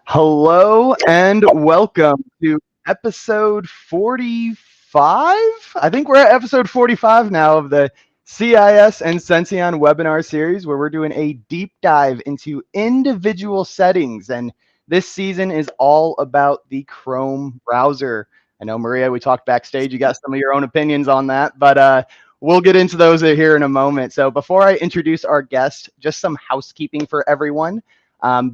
Hello and welcome to episode 45. I think we're at episode 45 now of the CIS and Senteon webinar series, where we're doing a deep dive into individual settings. And this season is all about the Chrome browser. I know, Maria, we talked backstage. You got some of your own opinions on that, but we'll get into those here in a moment. So before I introduce our guest, just some housekeeping for everyone.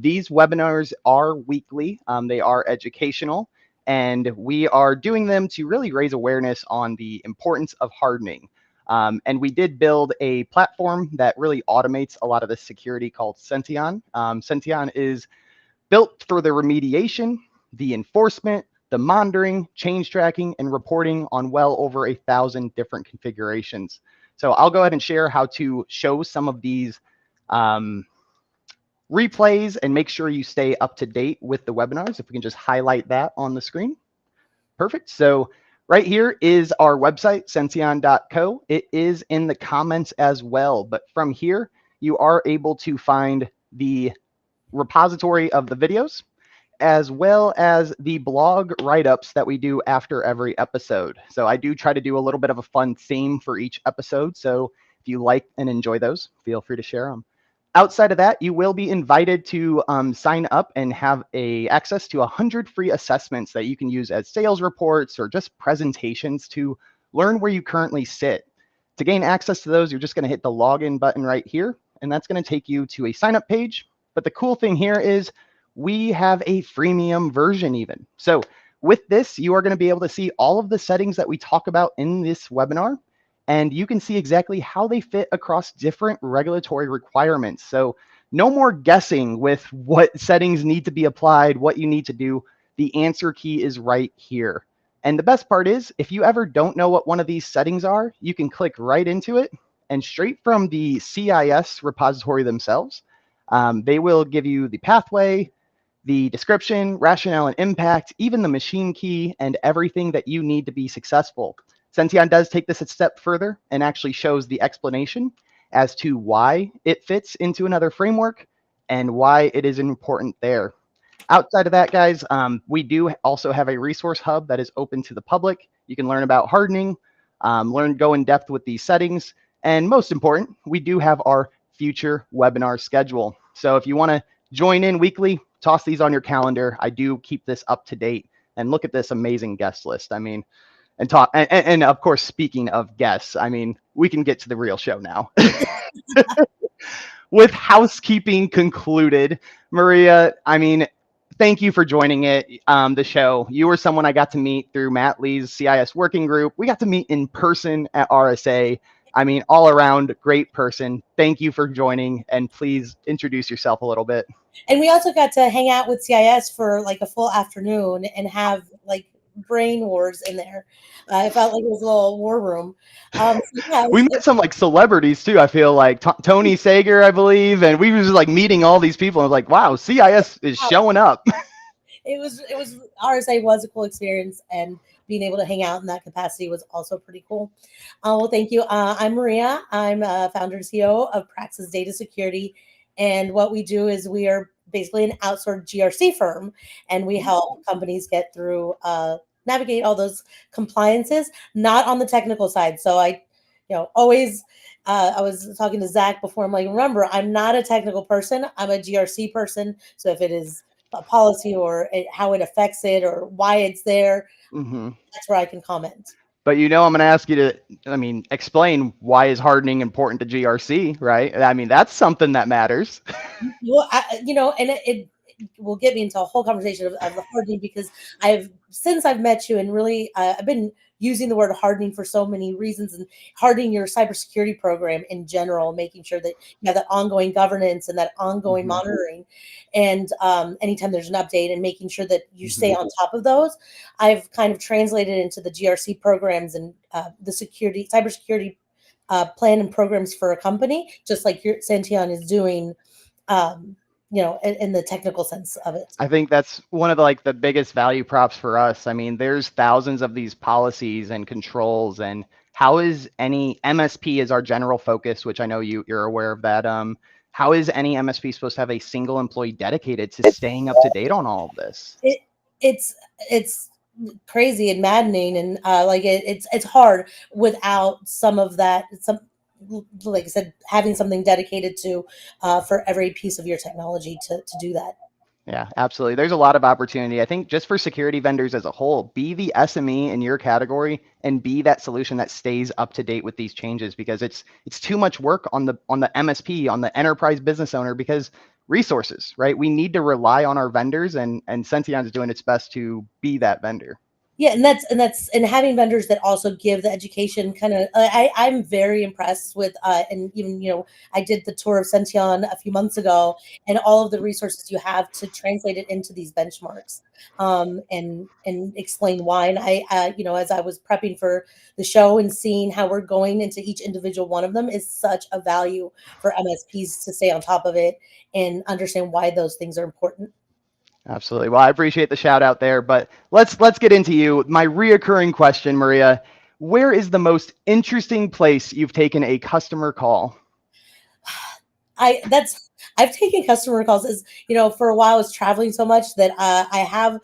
These webinars are weekly. They are educational, and we are doing them to really raise awareness on the importance of hardening. And we did build a platform that really automates a lot of the security called Senteon. Senteon is built for the remediation, the enforcement, the monitoring, change tracking, and reporting on well over 1,000 different configurations. So I'll go ahead and share how to show some of these replays and make sure you stay up to date with the webinars. If we can just highlight that on the screen. Perfect. So right here is our website, senteon.co. It is in the comments as well. But from here, you are able to find the repository of the videos, as well as the blog write-ups that we do after every episode. So I do try to do a little bit of a fun theme for each episode. So if you like and enjoy those, feel free to share them. Outside of that, you will be invited to sign up and have access to 100 free assessments that you can use as sales reports or just presentations to learn where you currently sit. To gain access to those, you're just going to hit the login button right here, and that's going to take you to a sign-up page. But the cool thing here is we have a freemium version even. So with this, you are going to be able to see all of the settings that we talk about in this webinar, and you can see exactly how they fit across different regulatory requirements. So no more guessing with what settings need to be applied, what you need to do. The answer key is right here. And the best part is, if you ever don't know what one of these settings are, you can click right into it, and straight from the CIS repository themselves, they will give you the pathway, the description, rationale and impact, even the machine key, and everything that you need to be successful. Senteon does take this a step further and actually shows the explanation as to why it fits into another framework and why it is important there. Outside of that, guys, we do also have a resource hub that is open to the public. You can learn about hardening, go in depth with these settings, and most important, we do have our future webinar schedule. So if you want to join in weekly, toss these on your calendar. I do keep this up to date, and look at this amazing guest list. I mean, and of course, speaking of guests, I mean, we can get to the real show now. With housekeeping concluded, Maria, I mean, thank you for joining the show. You were someone I got to meet through Matt Lee's CIS working group. We got to meet in person at RSA. I mean, all around great person. Thank you for joining, and please introduce yourself a little bit. And we also got to hang out with CIS for like a full afternoon and have like brain wars in there. I felt like it was a little war room. So yeah, we met some like celebrities too. I feel like Tony Sager, I believe, and we were just like meeting all these people. I was like, wow, CIS is showing up. It was RSA was a cool experience, and being able to hang out in that capacity was also pretty cool. Well, thank you. I'm Maria. I'm founder and CEO of Praxis Data Security, and what we do is we are basically an outsourced GRC firm, and we help companies get through navigate all those compliances, not on the technical side. So I was talking to Zach before. I'm like, remember, I'm not a technical person. I'm a GRC person. So if it is a policy or how it affects it or why it's there, that's where I can comment. But I'm going to ask you to, explain why is hardening important to GRC, right? I mean, that's something that matters. Well, and will get me into a whole conversation of the hardening, because since I've met you, and really I've been using the word hardening for so many reasons, and hardening your cybersecurity program in general, making sure that you have that ongoing governance and that ongoing monitoring, and anytime there's an update, and making sure that you stay on top of those. I've kind of translated into the GRC programs and the cybersecurity plan and programs for a company, just like your Senteon is doing, in the technical sense of it. I think that's one of the biggest value props for us. I mean, there's thousands of these policies and controls, and how is any MSP is our general focus, which I know you're aware of that. How is any MSP supposed to have a single employee dedicated to staying up to date on all of this? It's crazy and maddening, and it's hard without some of that. Like I said, having something dedicated to for every piece of your technology to do that. Yeah, absolutely. There's a lot of opportunity. I think just for security vendors as a whole, be the SME in your category and be that solution that stays up to date with these changes, because it's too much work on the MSP, on the enterprise business owner, because resources, right? We need to rely on our vendors, and Senteon is doing its best to be that vendor. Yeah, and having vendors that also give the education kind of. I'm very impressed with, and even I did the tour of Senteon a few months ago, and all of the resources you have to translate it into these benchmarks, and explain why. And I, as I was prepping for the show and seeing how we're going into each individual one of them, is such a value for MSPs to stay on top of it and understand why those things are important. Absolutely. Well, I appreciate the shout out there, but let's get into you. My reoccurring question, Maria, where is the most interesting place you've taken a customer call? I've taken customer calls, as for a while I was traveling so much that I have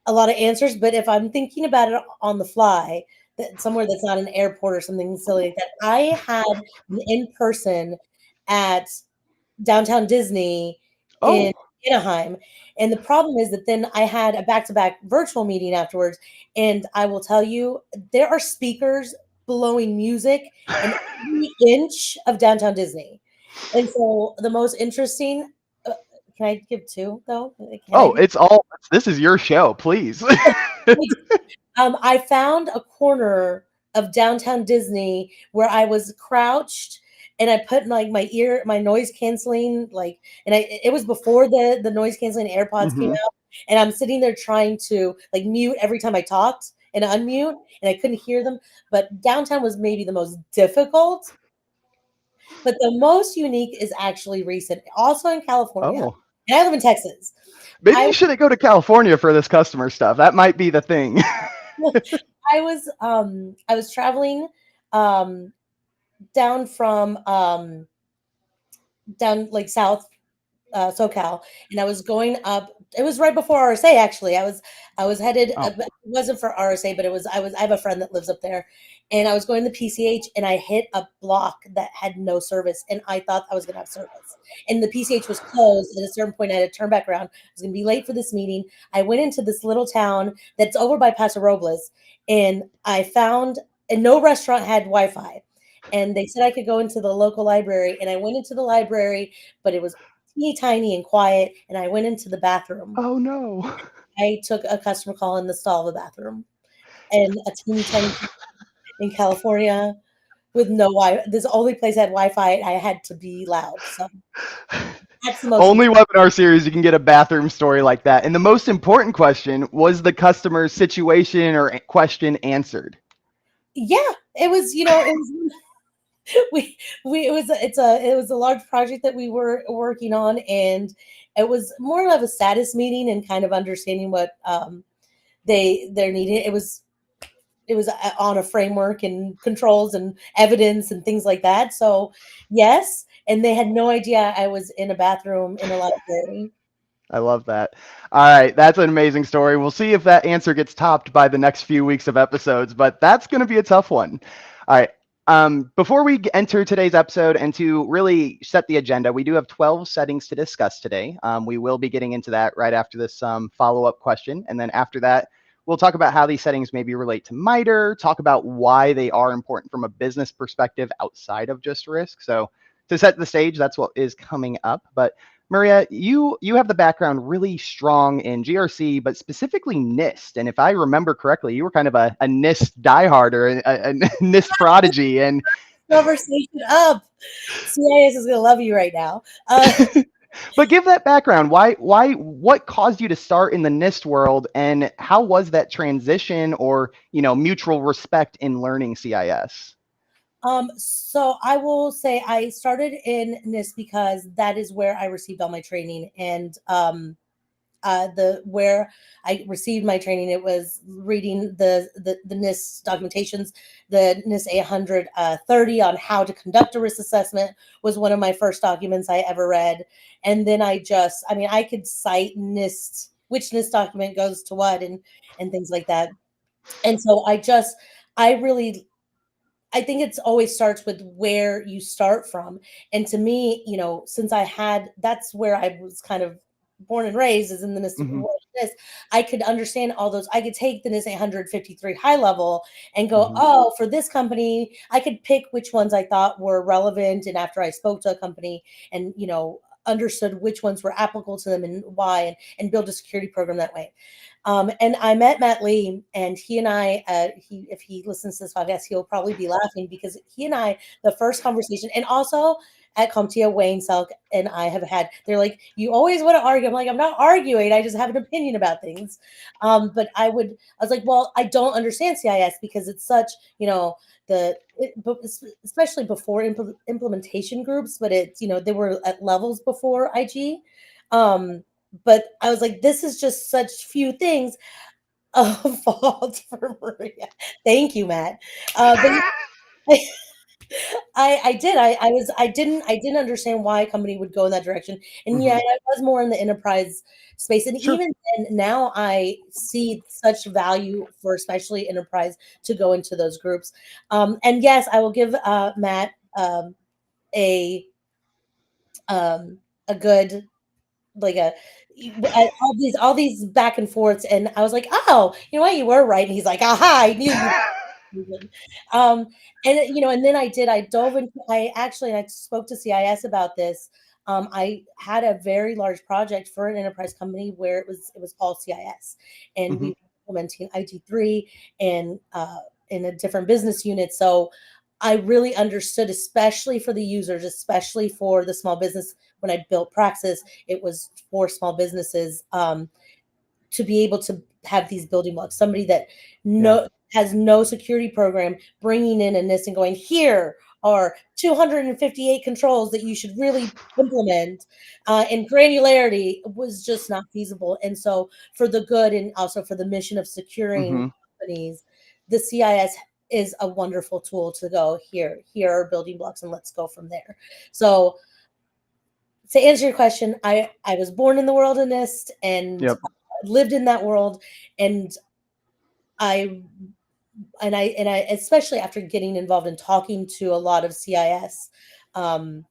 a lot of answers, but if I'm thinking about it on the fly, that somewhere that's not an airport or something silly like that, I had an in-person at downtown Disney in Anaheim. And the problem is that then I had a back-to-back virtual meeting afterwards. And I will tell you, there are speakers blowing music in every inch of downtown Disney. And so the most interesting, can I give two though? This is your show, please. I found a corner of downtown Disney where I was crouched, and I put my noise canceling, and it was before the noise canceling AirPods came out, and I'm sitting there trying to mute every time I talked and unmute, and I couldn't hear them. But downtown was maybe the most difficult, but the most unique is actually recent, also in California. And I live in Texas. Maybe you shouldn't go to California for this customer stuff. That might be the thing. I was traveling down from down south SoCal, and I was going up. It was right before RSA. Actually, I was headed. It wasn't for RSA, but I have a friend that lives up there, and I was going to PCH, and I hit a block that had no service, and I thought I was going to have service, and the PCH was closed. At a certain point, I had to turn back around. I was going to be late for this meeting. I went into this little town that's over by Paso Robles, and I found, and no restaurant had Wi-Fi. And they said I could go into the local library, and I went into the library, but it was teeny tiny and quiet, and I went into the bathroom. Oh no. I took a customer call in the stall of the bathroom, and a teeny tiny in California with no Wi-Fi. This only place had Wi-Fi. I had to be loud. So that's the most only webinar series you can get a bathroom story like that. And the most important question, was the customer's situation or question answered? Yeah, it was. It was. It was a large project that we were working on, and it was more of a status meeting and kind of understanding what they're needing. It was on a framework and controls and evidence and things like that. So yes, and they had no idea I was in a bathroom in a library. I love that. All right, that's an amazing story. We'll see if that answer gets topped by the next few weeks of episodes, but that's going to be a tough one. All right. Before we enter today's episode and to really set the agenda, we do have 12 settings to discuss today. We will be getting into that right after this follow-up question. And then after that, we'll talk about how these settings maybe relate to MITRE, talk about why they are important from a business perspective outside of just risk. So to set the stage, that's what is coming up. But Maria, you have the background really strong in GRC, but specifically NIST. And if I remember correctly, you were kind of a NIST diehard or a NIST prodigy. And Conversation up. CIS is gonna love you right now. but give that background. What caused you to start in the NIST world, and how was that transition, or mutual respect in learning CIS? So I will say I started in NIST because that is where I received all my training, and the where I received my training, it was reading the NIST documentations. The NIST 830 on how to conduct a risk assessment was one of my first documents I ever read, and then I mean, I could cite NIST, which NIST document goes to what, and things like that. And so I really I think it's always starts with where you start from. And to me, since that's where I was kind of born and raised is in the NIST Hmm. world. This, I could understand all those. I could take the NIST 853 high level and go, Hmm. oh, for this company, I could pick which ones I thought were relevant. And after I spoke to a company and, understood which ones were applicable to them and why, and build a security program that way. And I met Matt Lee, and he and I, if he listens to this podcast, he'll probably be laughing because he and I, the first conversation, and also at CompTIA, Wayne Selk and I have had, they're like, you always want to argue. I'm like, I'm not arguing. I just have an opinion about things. But I was like, well, I don't understand CIS because it's such, especially before implementation groups, but it's, they were at levels before IG. But I was like, this is just such few things. A fault for Maria. Thank you, Matt. But I did. I didn't understand why a company would go in that direction. And yeah, Hmm. I was more in the enterprise space. And Sure. even then, now I see such value for especially enterprise to go into those groups. And yes, I will give Matt a a good like a all these back and forths, and I was like, oh, you know what, you were right. And he's like, aha, I knew you. Um, and then I dove into, I spoke to CIS about this. I had a very large project for an enterprise company where it was all CIS, and Hmm. we were implementing IT3 and in a different business unit. So I really understood, especially for the users, especially for the small business. When I built Praxis, it was for small businesses. To be able to have these building blocks. Somebody that Yeah. has no security program bringing in a NIST and going, here are 258 controls that you should really implement. And granularity was just not feasible. And so for the good and also for the mission of securing Hmm. companies, the CIS is a wonderful tool to go, here are building blocks, and let's go from there. So to answer your question, I was born in the world of NIST and Yep. lived in that world, and I and I especially after getting involved in talking to a lot of CIS um,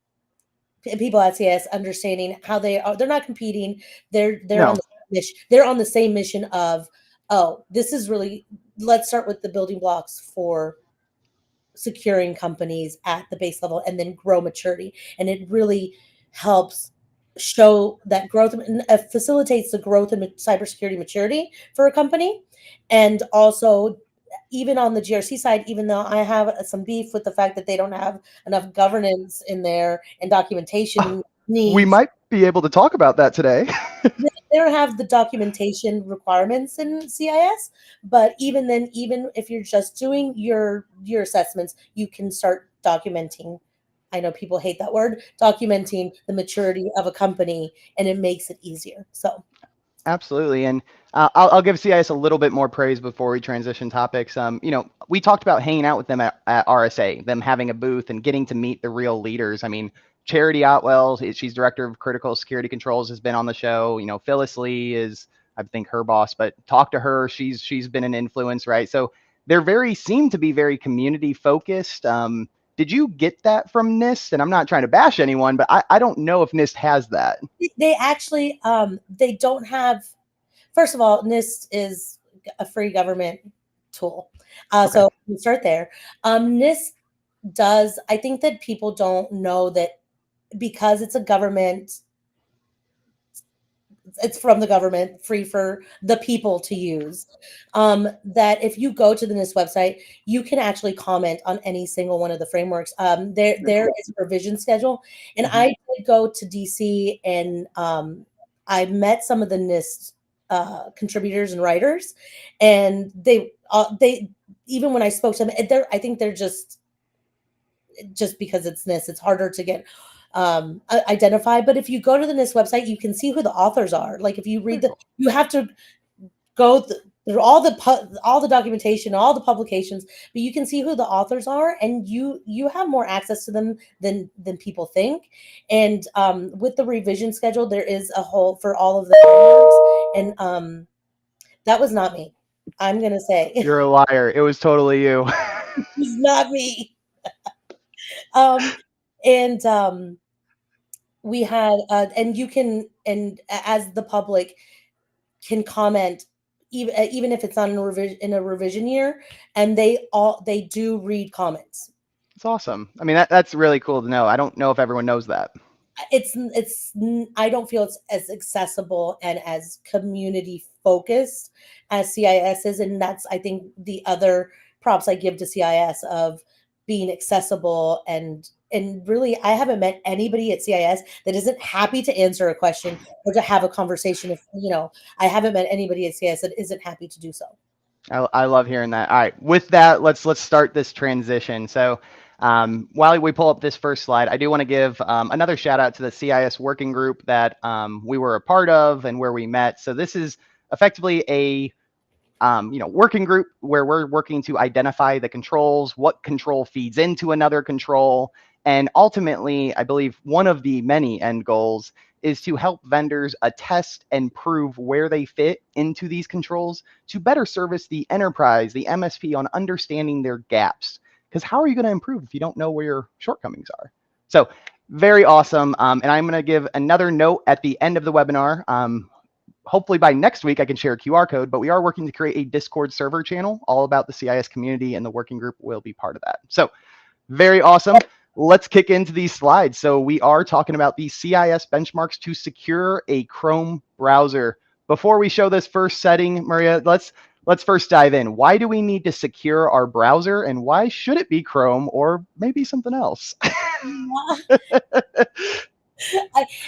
people at CIS, understanding how they're not competing, they're on No. the mission, they're on the same mission of, oh, this is really, let's start with the building blocks for securing companies at the base level and then grow maturity. And it really helps show that growth and facilitates the growth in cybersecurity maturity for a company. And also, even on the GRC side, even though I have some beef with the fact that they don't have enough governance in there and documentation We needs, might be able to talk about that today. they don't have the documentation requirements in CIS. But even then, even if you're just doing your assessments, you can start documenting. I know people hate that word, documenting the maturity of a company, and it makes it easier. So Absolutely. And I'll give CIS a little bit more praise before we transition topics. We talked about hanging out with them at RSA, them having a booth and getting to meet the real leaders. I mean, Charity Otwell, she's director of critical security controls, has been on the show. Phyllis Lee is, I think, her boss, but talk to her. She's been an influence, right? So seem to be very community focused. Did you get that from NIST? And I'm not trying to bash anyone, but I don't know if NIST has that. they actually they don't have. First of all, NIST is a free government tool, Okay. so we start there. NIST does. I think that people don't know that because it's a government it's from the government, free for the people to use. That if you go to the NIST website, you can actually comment on any single one of the frameworks. Very There cool. is a revision schedule, and Mhm. I did go to DC, and I met some of the NIST contributors and writers, and they even when I spoke to them, I think they're just because it's NIST, it's harder to get identified. But if you go to the NIST website, you can see who the authors are. Like if you read Very the, cool. you have to go through all the documentation, all the publications, but you can see who the authors are, and you have more access to them than people think. And with the revision schedule, there is a whole for all of the frameworks, and that was not me. I'm gonna say it You're a liar. It was totally you. was not me. Um, and we had and you can and as the public can comment even if it's not in a revision year, and they do read comments. It's awesome. I mean, that's really cool to know. I don't know if everyone knows that. It's I don't feel it's as accessible and as community focused as CIS is, and that's I think the other props I give to CIS of being accessible. And really I haven't met anybody at CIS that isn't happy to answer a question or to have a conversation. If I haven't met anybody at CIS that isn't happy to do so. I love hearing that. All right, with that, let's start this transition. So, while we pull up this first slide, I do want to give another shout out to the CIS working group that we were a part of and where we met. So this is effectively a working group where we're working to identify the controls, what control feeds into another control. And ultimately, I believe one of the many end goals is to help vendors attest and prove where they fit into these controls to better service the enterprise, the MSP, on understanding their gaps. Because how are you going to improve if you don't know where your shortcomings are? So very awesome. And I'm going to give another note at the end of the webinar. Hopefully by next week I can share a QR code, but we are working to create a Discord server channel all about the CIS community, and the working group will be part of that. So very awesome. Let's kick into these slides. So we are talking about the CIS benchmarks to secure a Chrome browser. Before we show this first setting, Maria, let's first dive in. Why do we need to secure our browser, and why should it be Chrome or maybe something else?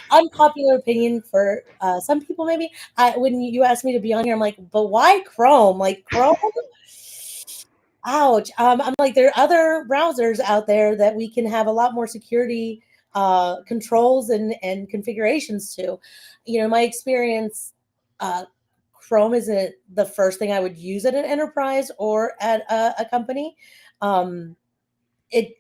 Unpopular opinion for some people, maybe. When you asked me to be on here, I'm like, but why Chrome? Like Chrome? Ouch. I'm like, there are other browsers out there that we can have a lot more security controls and configurations to. My experience, uh, Chrome isn't the first thing I would use at an enterprise or at a company. It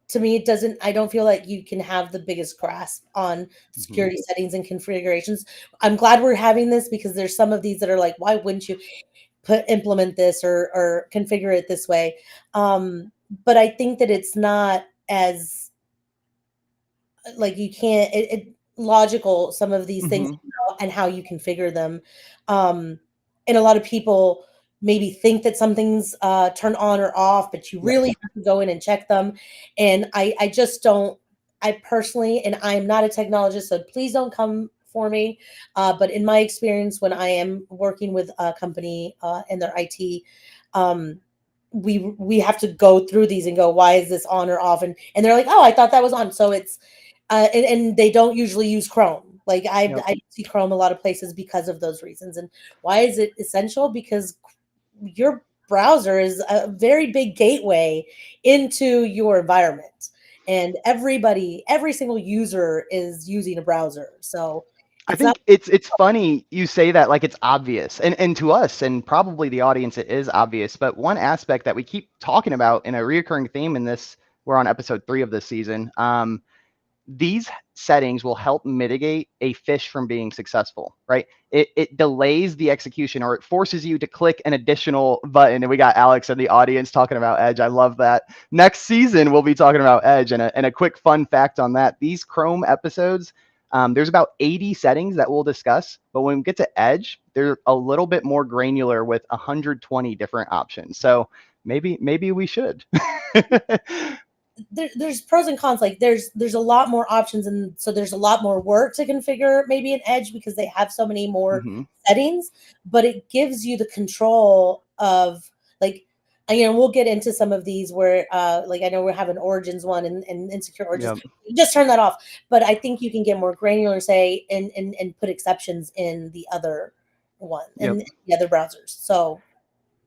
To me, it doesn't, I don't feel like you can have the biggest grasp on security settings and configurations. I'm glad we're having this because there's some of these that are like, why wouldn't you implement this or configure it this way? But I think that it's not as like you can't logical some of these things, Mm-hmm. and how you configure them. And a lot of people maybe think that something's turned on or off, but you Yes. really have to go in and check them. And I just don't. I personally, and I'm not a technologist, so please don't come for me. But in my experience, when I am working with a company in their IT, um, we have to go through these and go, why is this on or off? And they're like, oh, I thought that was on. So it's and they don't usually use Chrome. Like Yep. I see Chrome a lot of places because of those reasons. And why is it essential? Because your browser is a very big gateway into your environment, and every single user is using a browser. So I it's not. think it's funny you say that, like it's obvious, and to us and probably the audience it is obvious. But one aspect that we keep talking about in a reoccurring theme in this, we're on episode 3 of this season. These settings will help mitigate a phish from being successful, right? It delays the execution, or it forces you to click an additional button. And we got Alex in the audience talking about Edge. I love that. Next season, we'll be talking about Edge. And a quick fun fact on that, these Chrome episodes, there's about 80 settings that we'll discuss. But when we get to Edge, they're a little bit more granular with 120 different options. So maybe we should. there's pros and cons. Like there's a lot more options, and so there's a lot more work to configure maybe an edge because they have so many more Mm-hmm. settings, but it gives you the control of like, we'll get into some of these where like I know we're having origins one and insecure origins. Yep. Just turn that off. But I think you can get more granular, say, and put exceptions in the other one Yep. and the other browsers. So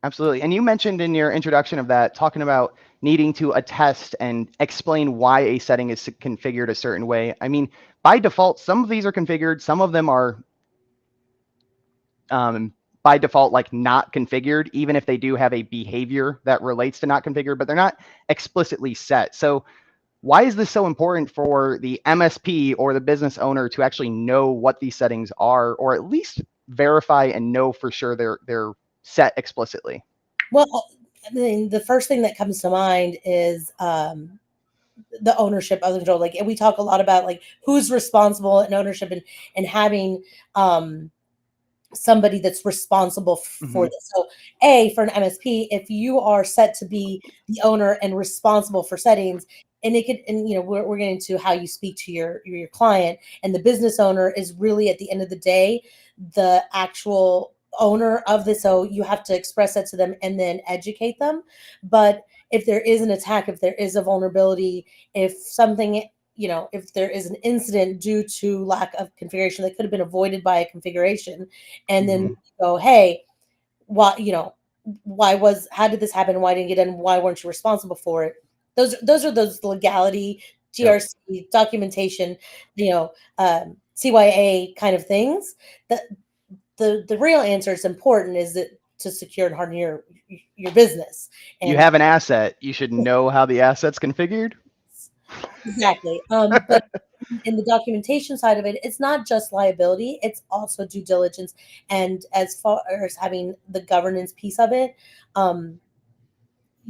Absolutely. And you mentioned in your introduction of that, talking about needing to attest and explain why a setting is configured a certain way. I mean, by default, some of these are configured, some of them are by default like not configured, even if they do have a behavior that relates to not configured, but they're not explicitly set. So why is this so important for the MSP or the business owner to actually know what these settings are, or at least verify and know for sure they're set explicitly? well, I mean, the first thing that comes to mind is the ownership of the control. Like, and we talk a lot about like who's responsible and ownership and having um somebody that's responsible for Mm-hmm. this. So, A, for an MSP, if you are set to be the owner and responsible for settings, and it could, and we're getting to how you speak to your client, and the business owner is really at the end of the day the actual owner of this. So you have to express that to them and then educate them. But if there is an attack, if there is a vulnerability, if something, if there is an incident due to lack of configuration that could have been avoided by a configuration, and then Mm-hmm. go, hey, why, how did this happen? Why didn't you get in? Why weren't you responsible for it? Those are those legality, Yep. GRC documentation, CYA kind of things. That the real answer is important is that to secure and harden your business. You And have an asset, you should know how the asset's configured. exactly. But in the documentation side of it, it's not just liability, it's also due diligence. And as far as having the governance piece of it, um,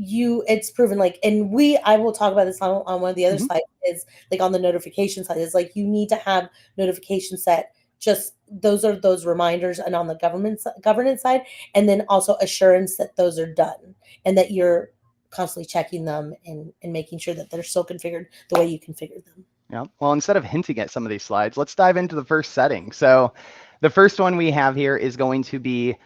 it's proven like, and I will talk about this on one of the other Mm-hmm. sides, is like on the notification side, is like you need to have notification set, just those are those reminders, and on the governance side, and then also assurance that those are done and that you're constantly checking them and making sure that they're still configured the way you configured them. Yeah. Well, instead of hinting at some of these slides, let's dive into the first setting. So the first one we have here is going to be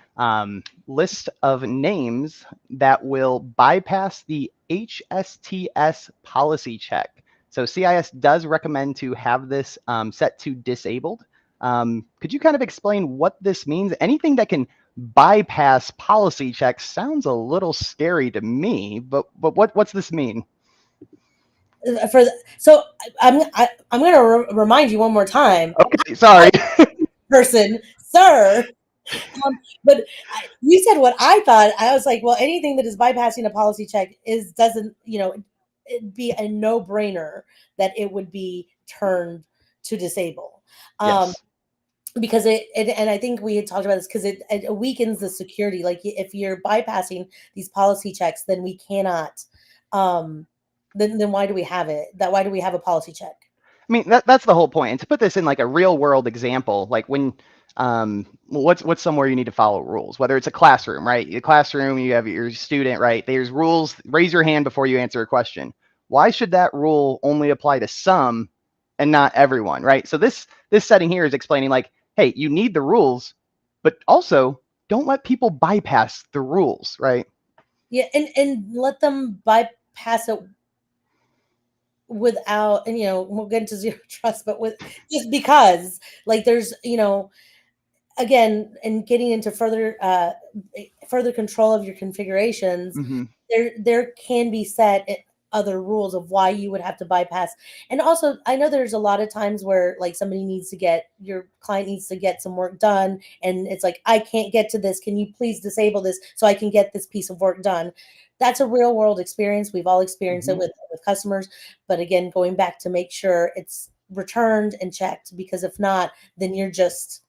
list of names that will bypass the HSTS policy check. So CIS does recommend to have this set to disabled. Could you kind of explain what this means? Anything that can bypass policy checks sounds a little scary to me, but what's this mean? So I'm going to remind you one more time, Okay, sorry. person, sir. But you said what I thought. I was like, well, anything that is bypassing a policy check doesn't, it'd be a no brainer that it would be turned to disable. Um, Yes. because and I think we had talked about this because it weakens the security. Like if you're bypassing these policy checks, then we cannot. Then why do we have it? Why do we have a policy check? I mean, that's the whole point. And to put this in like a real world example, like when what's somewhere you need to follow rules, whether it's a classroom, right? Your classroom, you have your student, right? There's rules. Raise your hand before you answer a question. Why should that rule only apply to some and not everyone, right? So this setting here is explaining like, hey, you need the rules, but also don't let people bypass the rules, right? Yeah, and let them bypass it without, and we'll get into zero trust, but with just because, like, there's, again, and getting into further control of your configurations, Mm-hmm. there can be set other rules of why you would have to bypass. And also, I know there's a lot of times where like your client needs to get some work done, and it's like, I can't get to this, can you please disable this so I can get this piece of work done. That's a real world experience. We've all experienced it Mm-hmm. with customers. But again, going back to make sure it's returned and checked, because if not, then you're just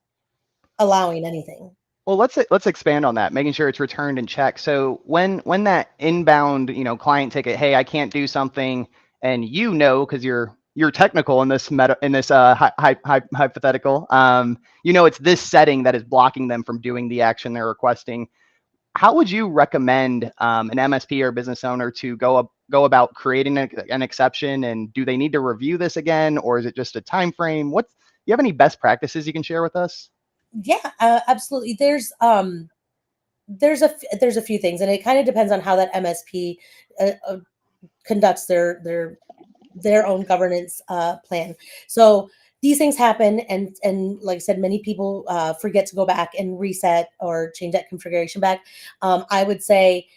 allowing anything. Well, let's expand on that, making sure it's returned and checked. So when that inbound, client ticket, hey, I can't do something, and because you're technical in this hypothetical, it's this setting that is blocking them from doing the action they're requesting. How would you recommend an MSP or business owner to go go about creating an exception, and do they need to review this again, or is it just a time frame? What's you have any best practices you can share with us? Yeah, absolutely. There's a few things, and it kind of depends on how that MSP conducts their own governance plan. So these things happen, and like I said, many people forget to go back and reset or change that configuration back. I would say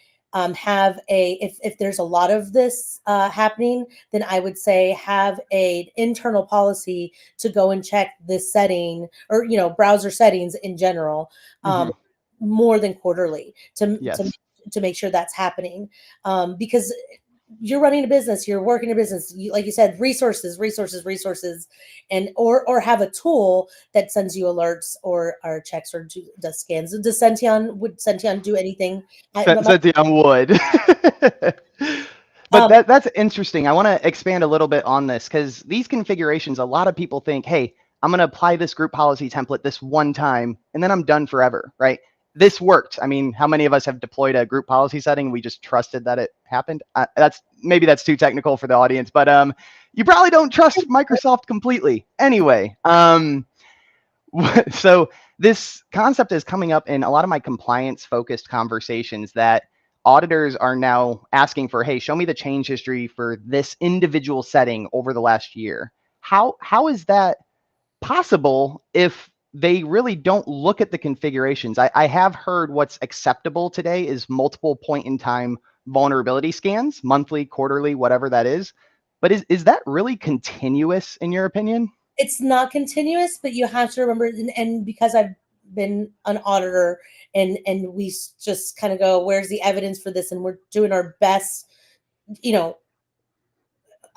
have a if there's a lot of this happening, then I would say have a internal policy to go and check this setting, or browser settings in general, Hmm. more than quarterly, Yes. to make sure that's happening, because you're running a business, you're working a business, like you said, resources, and or have a tool that sends you alerts or checks or does scans. Would Senteon do anything? Senteon would. But Um, that's interesting. I want to expand a little bit on this because these configurations, a lot of people think, hey, I'm going to apply this group policy template this one time and then I'm done forever, right? This worked. I mean, how many of us have deployed a group policy setting? We just trusted that it happened. That's too technical for the audience, but you probably don't trust Microsoft completely. Anyway, so this concept is coming up in a lot of my compliance focused conversations, that auditors are now asking for, hey, show me the change history for this individual setting over the last year. How is that possible if they really don't look at the configurations? I have heard what's acceptable today is multiple point in time vulnerability scans, monthly, quarterly, whatever that is. But is that really continuous in your opinion? it's not continuous, but you have to remember, and because I've been an auditor, and we just kind of go, where's the evidence for this, and we're doing our best. you know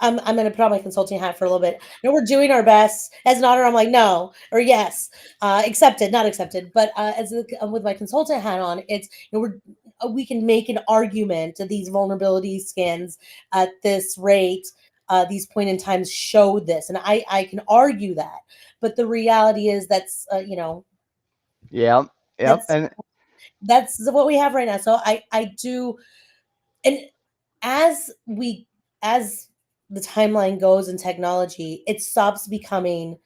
I'm going to put on my consulting hat for a little bit. No, we're doing our best. As an auditor, I'm like, no or yes, accepted, not accepted. But with my consultant hat on, it's we can make an argument that these vulnerability scans at this rate, these point in times show this, and I can argue that. But the reality is that's Yeah. Yep. that's And that's what we have right now. So I do, and as we as the timeline goes in technology, it stops becoming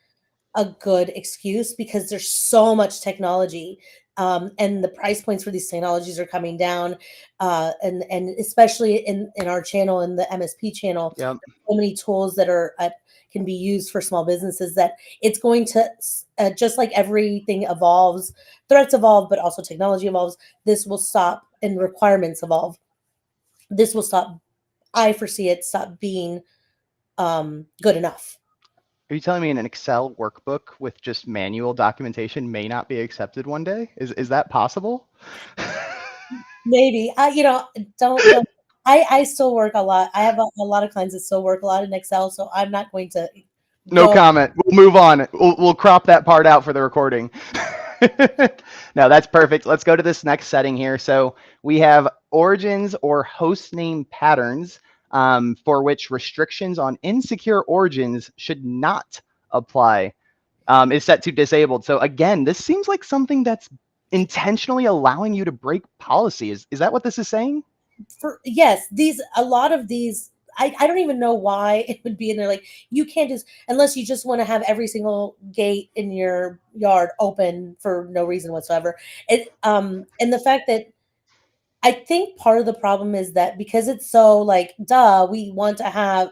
a good excuse because there's so much technology, and the price points for these technologies are coming down, and especially in our channel, in the MSP channel, yep. so many tools that are can be used for small businesses, that it's going to, just like everything evolves, threats evolve, but also technology evolves. This will stop, and requirements evolve. This will stop. I foresee it stop being good enough. Are you telling me an Excel workbook with just manual documentation may not be accepted one day? Is that possible? Maybe don't. I still work a lot. I have a lot of clients that still work a lot in Excel, so I'm not going to No go. comment. We'll move on. We'll crop that part out for the recording. No, that's perfect. Let's go to this next setting here. So we have origins or host name patterns, for which restrictions on insecure origins should not apply, is set to disabled. So again, this seems like something that's intentionally allowing you to break policy. Is that what this is saying? For yes, these a lot of these. I don't even know why it would be in there. Like, you can't just, unless you just want to have every single gate in your yard open for no reason whatsoever. And the fact that, I think part of the problem is that because it's so like, duh, we want to have,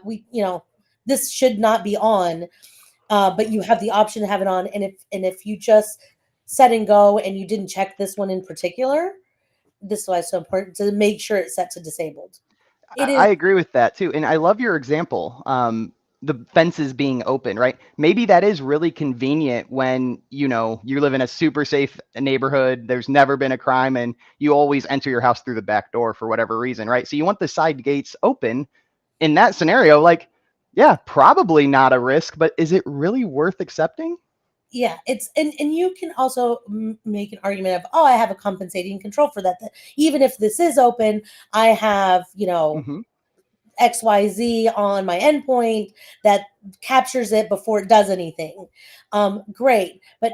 this should not be on, but you have the option to have it on. And if you just set and go and you didn't check this one in particular, this is why it's so important to make sure it's set to disabled. It is. I agree with that too. And I love your example. The fences being open, right? Maybe that is really convenient when, you live in a super safe neighborhood, there's never been a crime, and you always enter your house through the back door for whatever reason, right? So you want the side gates open. In that scenario, like, yeah, probably not a risk, but is it really worth accepting? Yeah, it's, and you can also make an argument of, oh, I have a compensating control for that, that even if this is open, I have, Hmm. XYZ on my endpoint that captures it before it does anything. Great, but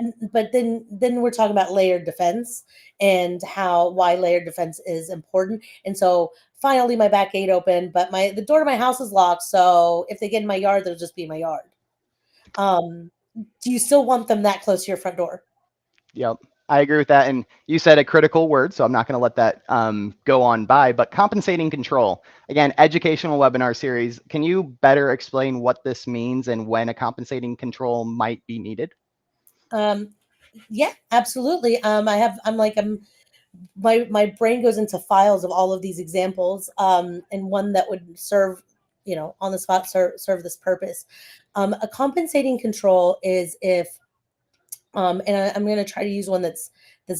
then we're talking about layered defense and why layered defense is important. And so finally, my back gate open, but the door to my house is locked. So if they get in my yard, they'll just be in my yard. Do you still want them that close to your front door? Yep. I agree with that. And you said a critical word, so I'm not going to let that go on by, but compensating control. Again, educational webinar series. Can you better explain what this means and when a compensating control might be needed? Yeah, absolutely. My brain goes into files of all of these examples, and one that would serve, on the spot serve this purpose. A compensating control is if, and I'm going to try to use one that's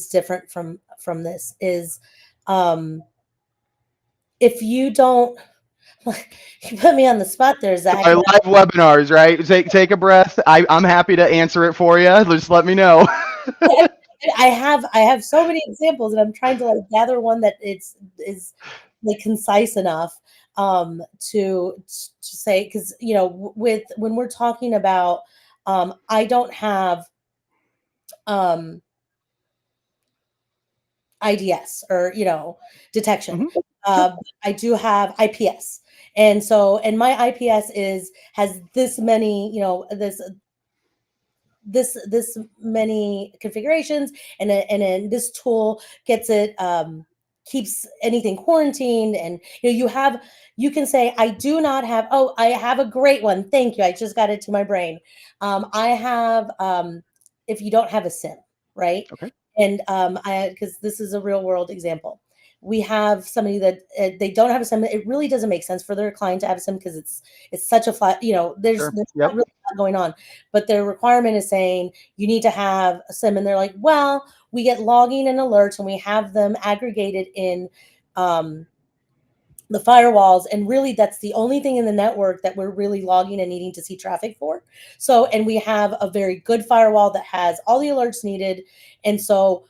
different from this, is if you don't, you put me on the spot there, Zach. Our live webinars, right? Take a breath. I'm happy to answer it for you. Just let me know. I have so many examples, and I'm trying to like gather one that is like concise enough to say, because when we're talking about I don't have IDS or detection. Sure. I do have IPS, and my IPS has this many this many configurations, and then this tool gets it, keeps anything quarantined, and you can say, I do not have, oh, I have a great one, thank you, I just got it to my brain. I have, if you don't have a SIM, right? Okay. And because this is a real world example, we have somebody that they don't have a SIM. It really doesn't make sense for their client to have a SIM because it's such a flat, there's, Sure. there's Yep. not really a lot going on, but their requirement is saying you need to have a SIM, and they're like, well, we get logging and alerts, and we have them aggregated in the firewalls, and really that's the only thing in the network that we're really logging and needing to see traffic for. So, and we have a very good firewall that has all the alerts needed, and so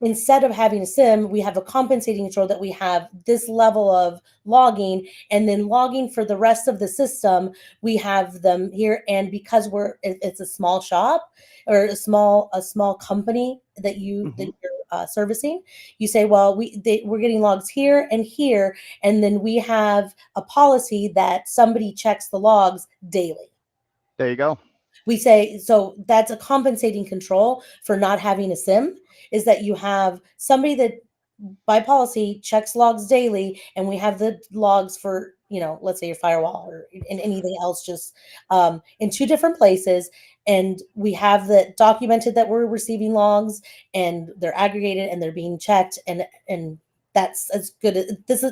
instead of having a SIM, we have a compensating control that we have this level of logging, and then logging for the rest of the system. We have them here, and because it's a small shop or a small company that you're servicing, you say, well, we're getting logs here and here, and then we have a policy that somebody checks the logs daily. There you go. We say, so that's a compensating control for not having a SIM, is that you have somebody that by policy checks logs daily, and we have the logs for, let's say your firewall or in anything else, just in two different places. And we have that documented that we're receiving logs, and they're aggregated and they're being checked. And that's as good as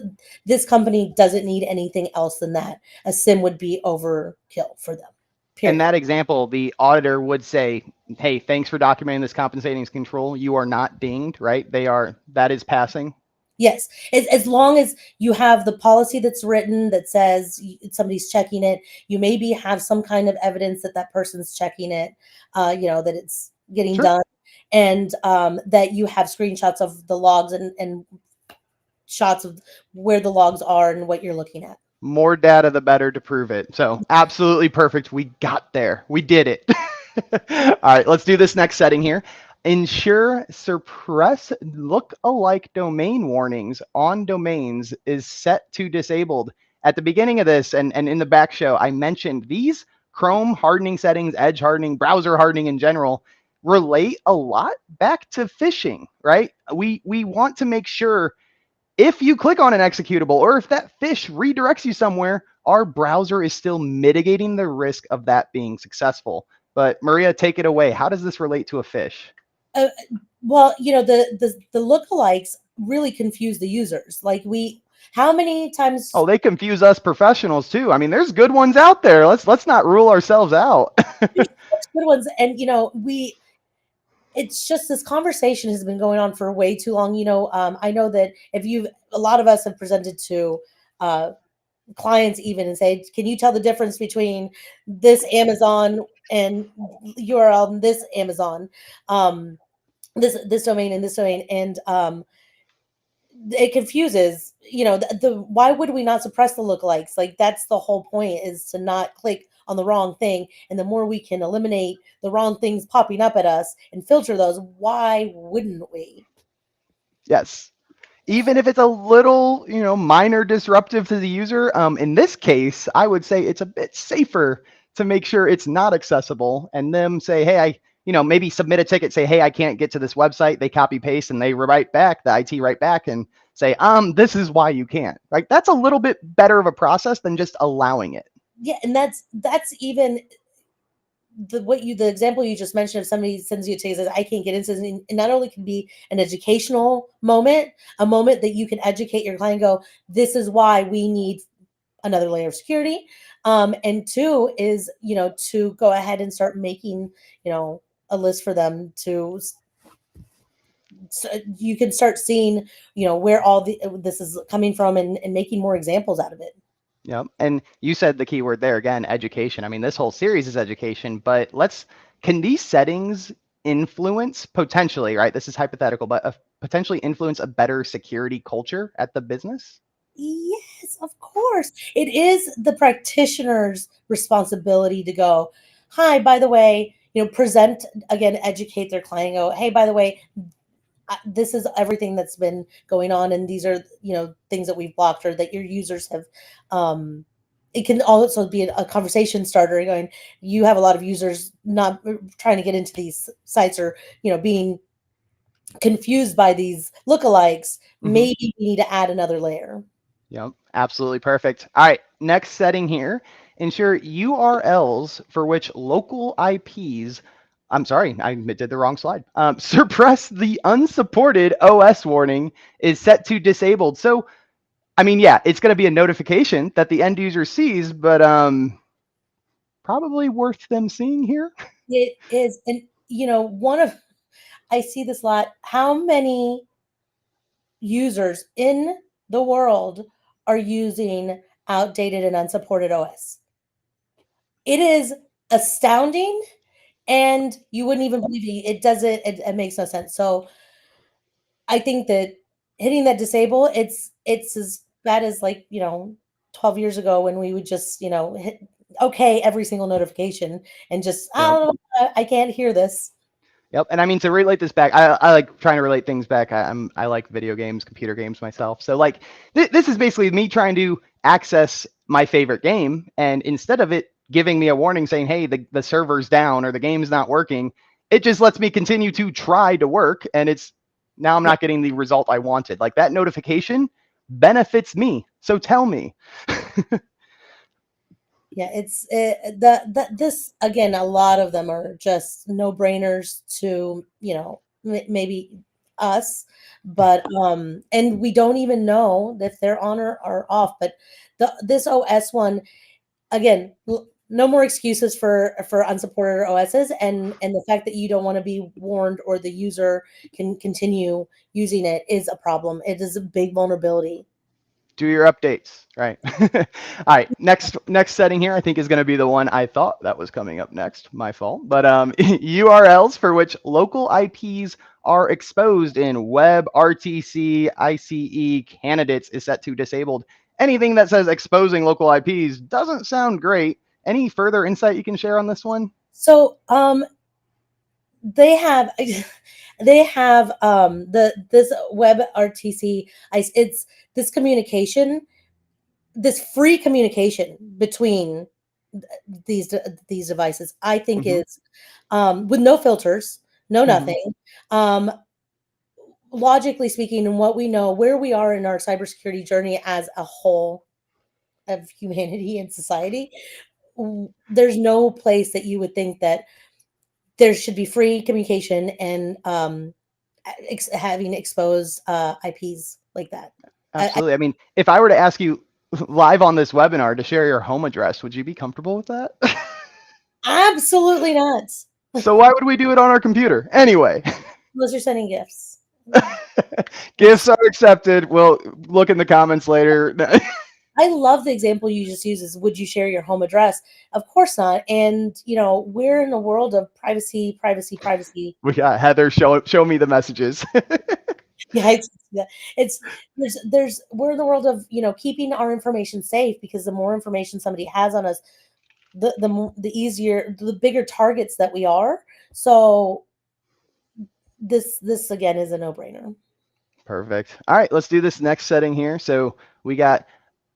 this company doesn't need anything else than that. A SIM would be overkill for them. Period. In that example, the auditor would say, hey, thanks for documenting this compensating control. You are not dinged, right? That is passing. Yes. As long as you have the policy that's written that says somebody's checking it, you maybe have some kind of evidence that person's checking it, that it's getting done, and that you have screenshots of the logs and shots of where the logs are and what you're looking at. More data, the better to prove it. So absolutely perfect. We got there. We did it. All right, let's do this next setting here. Ensure suppress look-alike domain warnings on domains is set to disabled. At the beginning of this and in the back show, I mentioned these Chrome hardening settings, Edge hardening, browser hardening in general relate a lot back to phishing, right? We want to make sure if you click on an executable or if that fish redirects you somewhere, our browser is still mitigating the risk of that being successful. But Maria, take it away. How does this relate to a fish? Well, the lookalikes really confuse the users. Like how many times? Oh, they confuse us professionals too. I mean, there's good ones out there. Let's not rule ourselves out. There's good ones, and it's just this conversation has been going on for way too long. I know that a lot of us have presented to clients even and say, can you tell the difference between this Amazon and URL and this Amazon, this domain and this domain? And it confuses the why would we not suppress the lookalikes? Like, that's the whole point, is to not click on the wrong thing. And the more we can eliminate the wrong things popping up at us and filter those, why wouldn't we? Yes. Even if it's a little, minor disruptive to the user. In this case, I would say it's a bit safer to make sure it's not accessible, and them say, hey, maybe submit a ticket, say, hey, I can't get to this website. They copy paste and they write back, the IT write back and say, this is why you can't. Right? That's a little bit better of a process than just allowing it. Yeah, and that's even the example you just mentioned, if somebody sends you a text, says I can't get into this, and it not only can be an educational moment, a moment that you can educate your client, go, this is why we need another layer of security, and two is, to go ahead and start making, a list for them to, so you can start seeing, where all this is coming from, and making more examples out of it. Yep. And you said the key word there again, education. I mean, this whole series is education, but can these settings influence potentially, right? This is hypothetical, but potentially influence a better security culture at the business? Yes, of course. It is the practitioner's responsibility to go, hi, by the way, present again, educate their client, go, hey, by the way, this is everything that's been going on, and these are, things that we've blocked or that your users have. It can also be a conversation starter, going, you have a lot of users not trying to get into these sites, or being confused by these lookalikes. Maybe we need to add another layer. Yep, absolutely perfect. All right, next setting here, ensure URLs for which local IPs, I'm sorry, I did the wrong slide. Suppress the unsupported OS warning is set to disabled. So, I mean, yeah, it's going to be a notification that the end user sees, but probably worth them seeing here. It is, and I see this a lot. How many users in the world are using outdated and unsupported OS? It is astounding, and you wouldn't even believe it. It makes no sense. So I think that hitting that disable, it's as bad as, like, 12 years ago, when we would just, hit okay every single notification, and just, Yep. oh, I can't hear this. Yep. And I mean, to relate this back, I like trying to relate things back. I like video games, computer games myself. So like this is basically me trying to access my favorite game, and instead of it giving me a warning saying, hey, the server's down or the game's not working, it just lets me continue to try to work, and now I'm not getting the result I wanted. Like, that notification benefits me. So tell me. Yeah, this again, a lot of them are just no brainers to, maybe us, but and we don't even know if they're on or off. But this OS one, again, no more excuses for unsupported OSs, and the fact that you don't want to be warned, or the user can continue using it, is a problem. It is a big vulnerability. Do your updates, right? All right, next setting here, I think, is going to be the one I thought that was coming up next. My fault. But URLs for which local IPs are exposed in web, RTC, ICE candidates is set to disabled. Anything that says exposing local IPs doesn't sound great. Any further insight you can share on this one? So they have this web RTC, it's this communication, this free communication between these devices, I think, is with no filters, no nothing. Logically speaking, and what we know, where we are in our cybersecurity journey as a whole of humanity and society, there's no place that you would think that there should be free communication, and having exposed IPs like that. Absolutely. I mean, if I were to ask you live on this webinar to share your home address, would you be comfortable with that? Absolutely not. So why would we do it on our computer? Anyway. Unless you're sending gifts. Gifts are accepted. We'll look in the comments later. I love the example you just used, is, would you share your home address? Of course not. And, we're in a world of privacy. We got Heather, show me the messages. Yeah, it's there's we're in the world of keeping our information safe, because the more information somebody has on us, the easier, the bigger targets that we are. So this again is a no-brainer. Perfect. All right, let's do this next setting here. So we got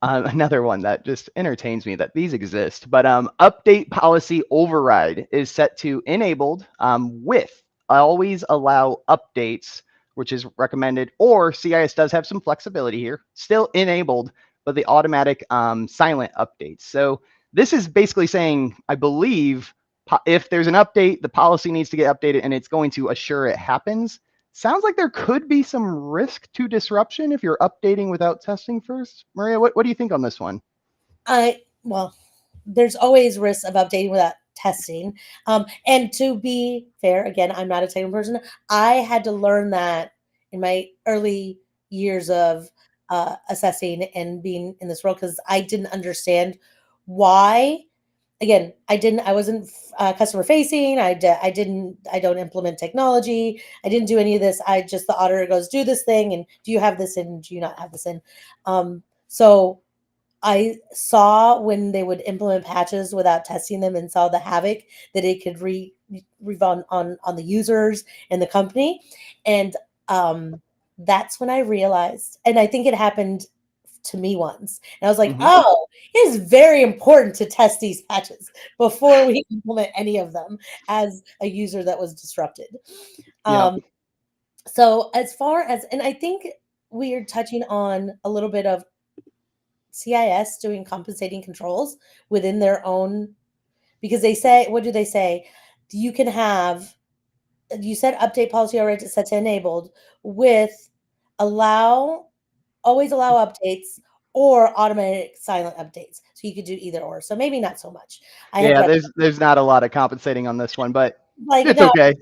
another one that just entertains me that these exist, but update policy override is set to enabled with always allow updates, which is recommended, or CIS does have some flexibility here, still enabled, but the automatic silent updates. So this is basically saying, I believe, if there's an update, the policy needs to get updated and it's going to assure it happens. Sounds like there could be some risk to disruption if you're updating without testing first. Maria, what do you think on this one? Well, there's always risks of updating without testing. And to be fair, again, I'm not a technical person. I had to learn that in my early years of assessing and being in this role, because I didn't understand why. Again, I wasn't customer facing. I don't implement technology. I didn't do any of this. The auditor goes, do this thing, and do you have this in? Do you not have this in? So I saw when they would implement patches without testing them, and saw the havoc that it could reave on the users and the company. And that's when I realized, and I think it happened to me once. And I was like, oh, it is very important to test these patches before we implement any of them as a user that was disrupted. Yep. So as far as, and I think we are touching on a little bit of CIS doing compensating controls within their own, because they say, what do they say? You can have, you said update policy already set to enabled with always allow updates or automatic silent updates. So you could do either or. So maybe not so much. I had Yeah, read there's not a lot of compensating on this one, but like it's no, okay.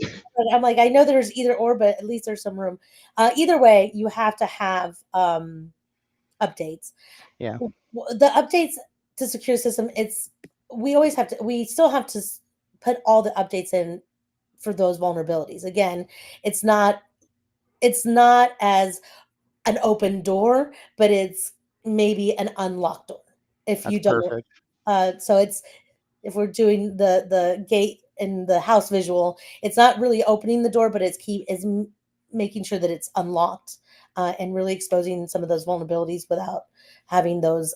I'm like, I know there's either or, but at least there's some room. Either way, you have to have updates. Yeah, The updates to secure system, we still have to put all the updates in for those vulnerabilities. Again, it's not as an open door, but it's maybe an unlocked door if that's you don't. perfect. So it's, if we're doing the gate and the house visual, it's not really opening the door, but making sure that it's unlocked, and really exposing some of those vulnerabilities without having those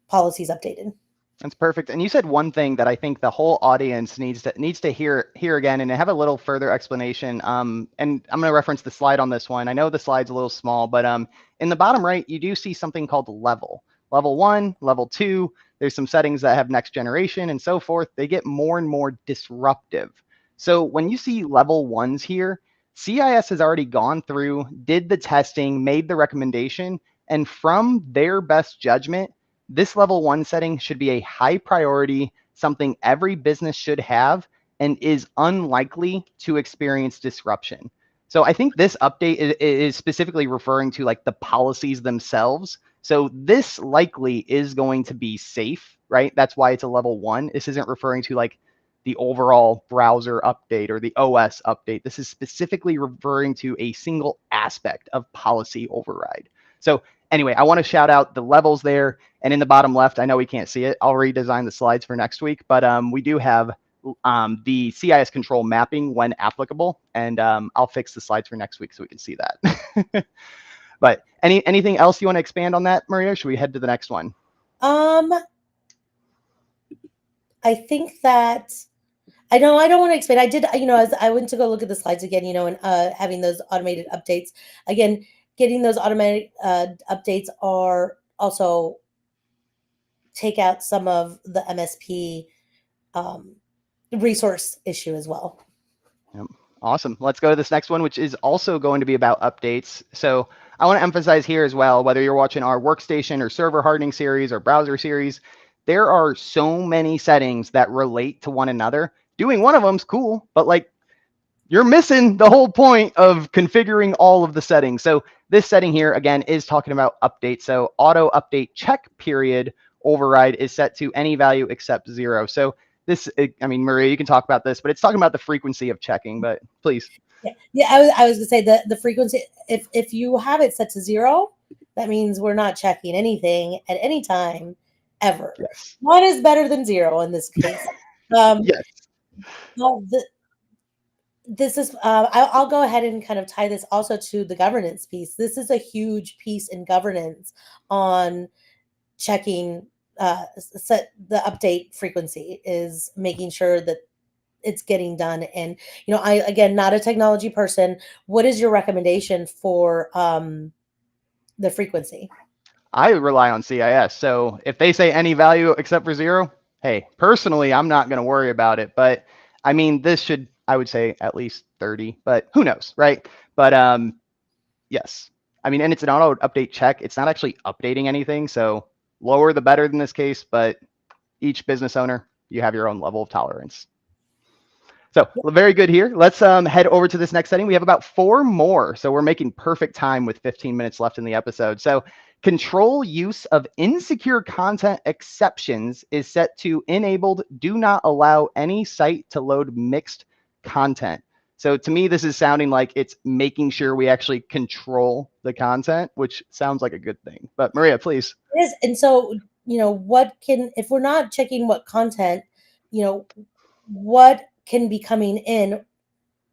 policies updated. That's perfect. And you said one thing that I think the whole audience needs to hear again and have a little further explanation. And I'm going to reference the slide on this one. I know the slide's a little small, but in the bottom right, you do see something called level. Level 1, level 2. There's some settings that have next generation and so forth. They get more and more disruptive. So when you see level 1s here, CIS has already gone through, did the testing, made the recommendation, and from their best judgment, this level 1 setting should be a high priority, something every business should have, and is unlikely to experience disruption. So I think this update is specifically referring to like the policies themselves. So this likely is going to be safe, right? That's why it's a level 1. This isn't referring to like the overall browser update or the OS update. This is specifically referring to a single aspect of policy override. So anyway, I want to shout out the levels there. And in the bottom left, I know we can't see it. I'll redesign the slides for next week, but we do have the CIS control mapping when applicable, and I'll fix the slides for next week so we can see that. But anything else you want to expand on that, Maria? Should we head to the next one? I think that I know I don't want to expand. I did, as I went to go look at the slides again, and having those automated updates again, getting those automatic updates are also take out some of the MSP resource issue as well. Yep. Awesome. Let's go to this next one, which is also going to be about updates. So I want to emphasize here as well, whether you're watching our workstation or server hardening series or browser series, there are so many settings that relate to one another. Doing one of them's cool, but like you're missing the whole point of configuring all of the settings. So this setting here, again, is talking about updates. So auto update check period override is set to any value except 0. So this, I mean, Maria, you can talk about this, but it's talking about the frequency of checking, but please. Yeah, I was gonna say the frequency. If you have it set to 0, that means we're not checking anything at any time ever. Yes. One is better than 0 in this case. Um, Yes. well, this is I'll go ahead and kind of tie this also to the governance piece. This is a huge piece in governance on checking set the update frequency, is making sure that it's getting done. And I, again, not a technology person. What is your recommendation for the frequency? I rely on CIS. So if they say any value except for 0, hey, personally, I'm not going to worry about it. But I mean, this should, I would say, at least 30, but who knows, right? But yes. I mean, and it's an auto update check. It's not actually updating anything. So lower the better in this case, but each business owner, you have your own level of tolerance. So very good here. Let's head over to this next setting. We have about 4 more. So we're making perfect time with 15 minutes left in the episode. So control use of insecure content exceptions is set to enabled. Do not allow any site to load mixed content. So to me, this is sounding like it's making sure we actually control the content, which sounds like a good thing. But Maria, please. It is. And so, what can, if we're not checking what content, what can be coming in?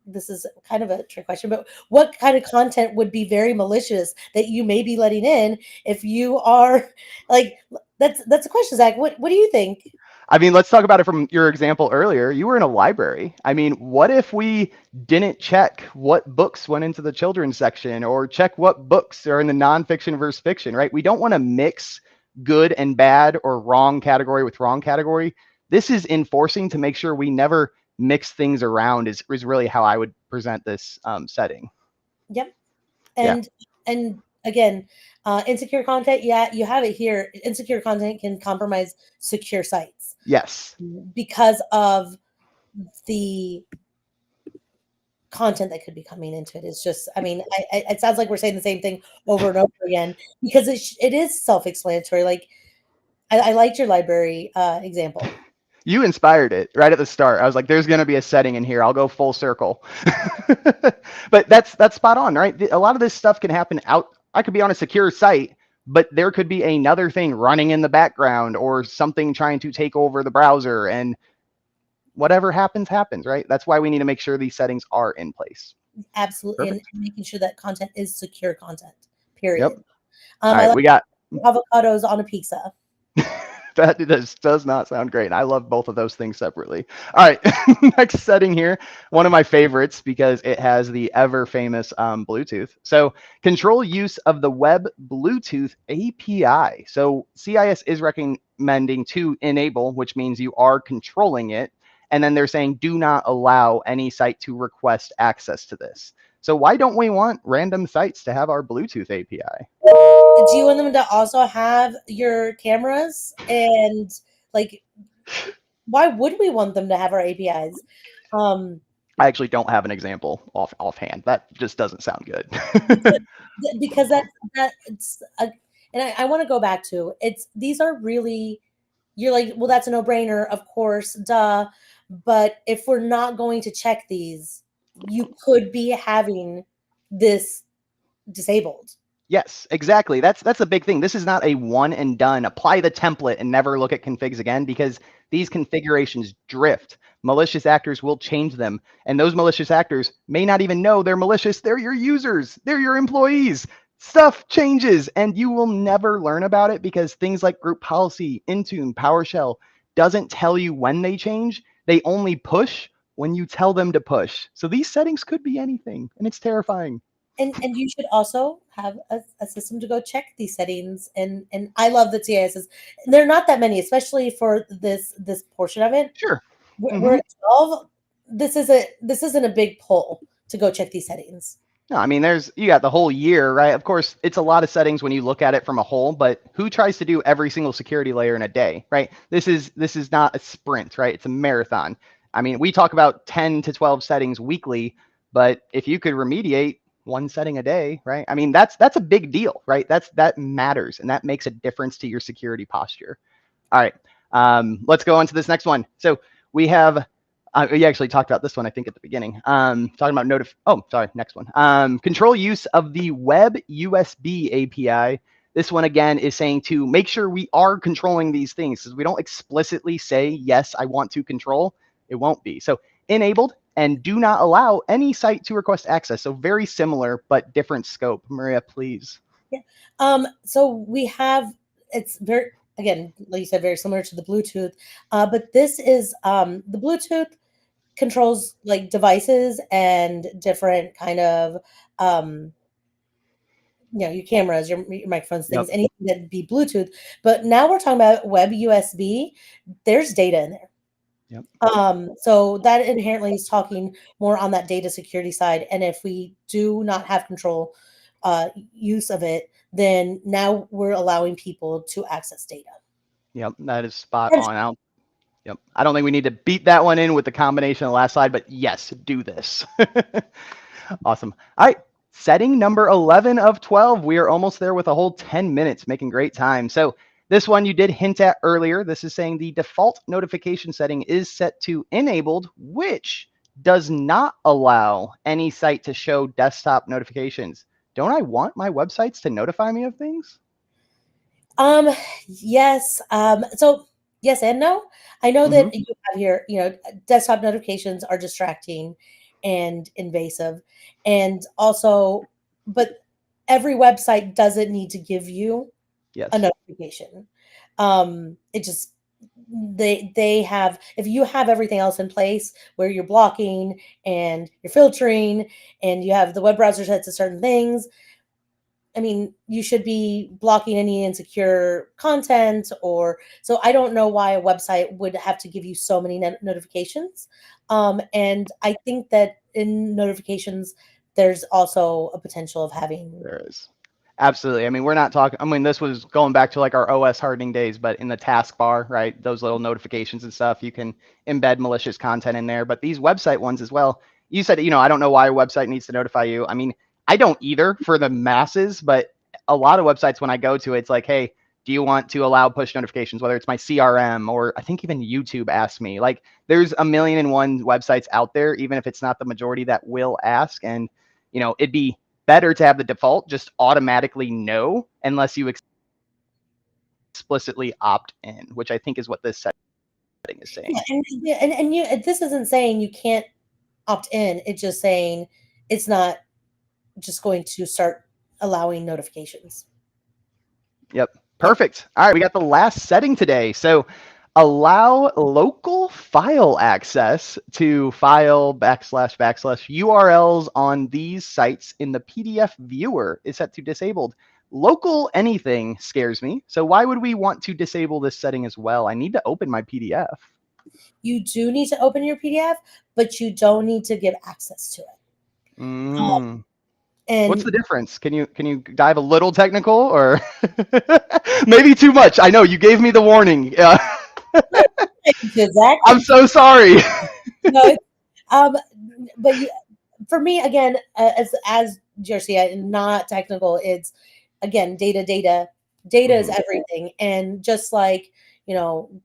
This is kind of a trick question, but what kind of content would be very malicious that you may be letting in if you are like, that's a question, Zach. What do you think? I mean, let's talk about it from your example earlier. You were in a library. I mean, what if we didn't check what books went into the children's section or check what books are in the nonfiction versus fiction, right? We don't want to mix good and bad or wrong category with wrong category. This is enforcing to make sure we never mix things around is really how I would present this setting. Yep. Yeah. And again, insecure content, yeah, you have it here. Insecure content can compromise secure sites Yes. because of the content that could be coming into it. It's just, I mean, it sounds like we're saying the same thing over and over again because it is self-explanatory. Like, I liked your library example. You inspired it right at the start. I was like, there's going to be a setting in here. I'll go full circle. But that's spot on, right? A lot of this stuff can happen out. I could be on a secure site, but there could be another thing running in the background or something trying to take over the browser, and whatever happens, happens, right? That's why we need to make sure these settings are in place. Absolutely. Perfect. And making sure that content is secure content, period. Yep. All right, I like we got avocados on a pizza. that does not sound great. I love both of those things separately. All right, next setting here, one of my favorites because it has the ever famous Bluetooth. So control use of the web Bluetooth API. So CIS is recommending to enable, which means you are controlling it. And then they're saying do not allow any site to request access to this. So why don't we want random sites to have our Bluetooth API? Do you want them to also have your cameras? And like, why would we want them to have our APIs? I actually don't have an example offhand. That just doesn't sound good. Because it's and I want to go back to these are really, you're like, well, that's a no-brainer, of course, duh. But if we're not going to check these, you could be having this disabled. Yes, exactly. That's a big thing. This is not a one and done. Apply the template and never look at configs again, because these configurations drift. Malicious actors will change them, and those malicious actors may not even know they're malicious. They're your users. They're your employees. Stuff changes, and you will never learn about it because things like group policy, Intune, PowerShell doesn't tell you when they change. They only push when you tell them to push. So these settings could be anything, and it's terrifying. And you should also have a system to go check these settings. And I love the CISs. There are not that many, especially for this portion of it. Sure. We're at 12. This isn't a big pull to go check these settings. No, I mean, you got the whole year, right? Of course, it's a lot of settings when you look at it from a whole, but who tries to do every single security layer in a day, right? This is not a sprint, right? It's a marathon. I mean, we talk about 10 to 12 settings weekly, but if you could remediate one setting a day, right? I mean, that's a big deal, right? That matters, and that makes a difference to your security posture. All right, let's go on to this next one. So we have You actually talked about this one, I think, at the beginning. Talking about Oh, sorry, next one. Control use of the Web USB API. This one, again, is saying to make sure we are controlling these things, because we don't explicitly say, yes, I want to control, it won't be. So enabled, and do not allow any site to request access. So very similar, but different scope. Maria, please. Yeah. So we have, it's very, again, like you said, very similar to the Bluetooth, but this is the Bluetooth controls like devices and different kind of your cameras, your microphones, Yep. things, anything that be Bluetooth. But now we're talking about web USB. There's data in there. Yep. So that inherently is talking more on that data security side. And if we do not have control use of it, then now we're allowing people to access data. Yep, that is spot on. Yep. I don't think we need to beat that one in with the combination of the last slide, but yes, do this. Awesome. All right. Setting number 11 of 12. We are almost there with a whole 10 minutes, making great time. So this one you did hint at earlier. This is saying the default notification setting is set to enabled, which does not allow any site to show desktop notifications. Don't I want my websites to notify me of things? Yes. So yes and no. I know that you have here, desktop notifications are distracting and invasive. And also, but every website doesn't need to give you a Yes. notification. It just they have, if you have everything else in place where you're blocking and you're filtering and you have the web browser set to certain things, I mean, you should be blocking any insecure content, or so I don't know why a website would have to give you so many notifications. And I think that in notifications, there's also a potential of having. There is. Absolutely. I mean, we're not talking, I mean, this was going back to like our OS hardening days, but in the taskbar, right? Those little notifications and stuff, you can embed malicious content in there. But these website ones as well, you said, I don't know why a website needs to notify you. I mean, I don't either for the masses, but a lot of websites, when I go to it, it's like, hey, do you want to allow push notifications, whether it's my CRM or I think even YouTube asked me. Like, there's a million and one websites out there, even if it's not the majority that will ask. And, it'd be better to have the default just automatically no, unless you explicitly opt in, which I think is what this setting is saying. Yeah, and you, this isn't saying you can't opt in. It's just saying it's not just going to start allowing notifications. Yep. Perfect. All right. We got the last setting today. So allow local file access to file / URLs on these sites in the PDF viewer is set to disabled. Local anything scares me. So why would we want to disable this setting as well? I need to open my PDF. You do need to open your PDF, but you don't need to give access to it. And what's the difference? Can you dive a little technical, or maybe too much? I know you gave me the warning. Exactly. I'm so sorry. No, but for me, again, as Jersey, not technical. It's again data. Data is everything, and just like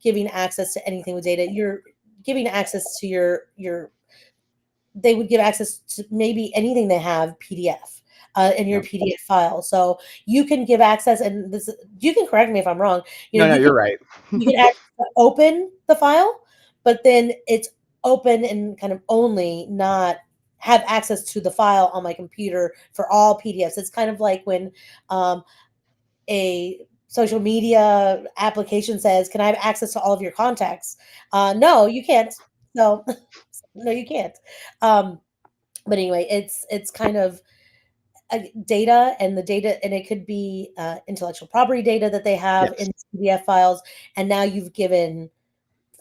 giving access to anything with data, you're giving access to your. They would give access to maybe anything they have PDF in your PDF file. So you can give access, and this you can correct me if I'm wrong. No, you're right. You can open the file, but then it's open and kind of only not have access to the file on my computer for all PDFs. It's kind of like when a social media application says, "Can I have access to all of your contacts?" No, you can't. No, no, you can't. But anyway, it's kind of data, and the data, and it could be intellectual property data that they have in PDF files, and now you've given